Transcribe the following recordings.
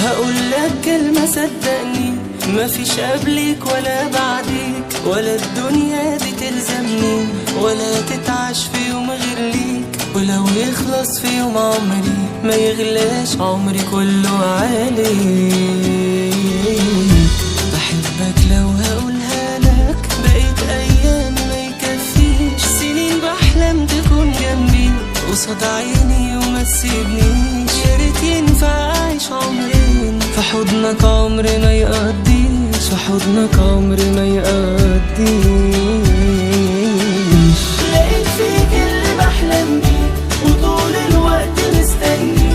هقول لك كلمة صدقني، مفيش قبلك ولا بعدك، ولا الدنيا دي تلزمني، ولا تتعاش في يوم غير ليك. ولو يخلص في يوم عمري ما يغلاش عمري كله عليك. بحبك لو هقولها لك بقيت ايامي ما يكفيش، سنين بحلم تكون جنبي قصاد عيني وما تسيبنيش. يا ريت ينفع اعيش عمرين في حضنك عمري ما يقضيش، في حضنك عمري ما يقضيش. لقيت فيك اللي بحلم بيه وطول الوقت مستني،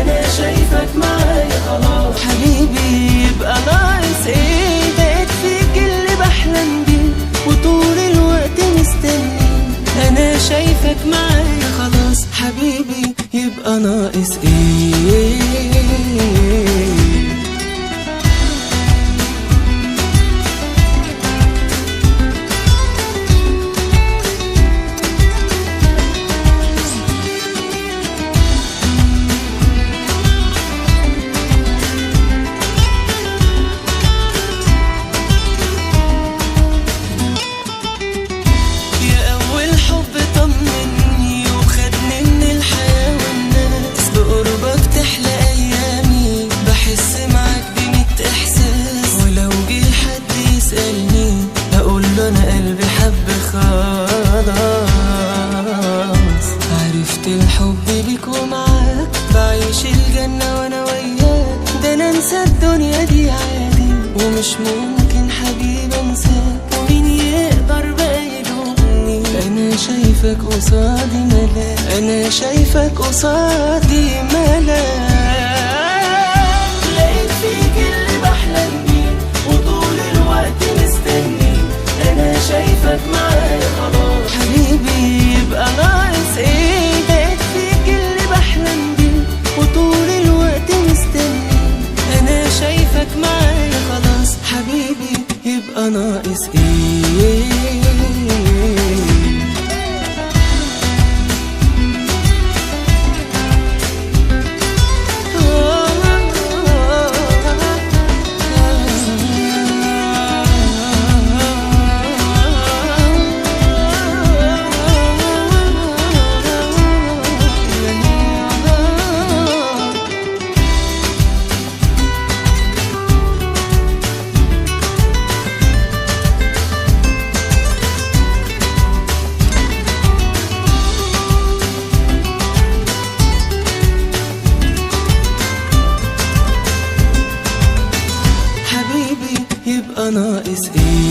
انا شايفك معايا خلاص حبيبي يبقى ناقص ايه. لقيت فيك اللي بحلم بيه وطول الوقت مستني، انا شايفك معايا خلاص حبيبي يبقى ناقص ايه. الحب بيك ومعاك بعيش الجنة وانا وياك، ده انا انسى الدنيا دي عادي ومش ممكن حبيبي انساك. ومين يقدر بقى يلومني، انا شايفك قصادي ملاك، انا شايفك قصادي ملاك. لقيت فيك اللي بحلم بيه وطول الوقت مستني، انا شايفك معايا خلاص حبيبي يبقى ناقص ايه. شايفك معايا خلاص حبيبي يبقى ناقص ايه. يبقى ناقص ايه.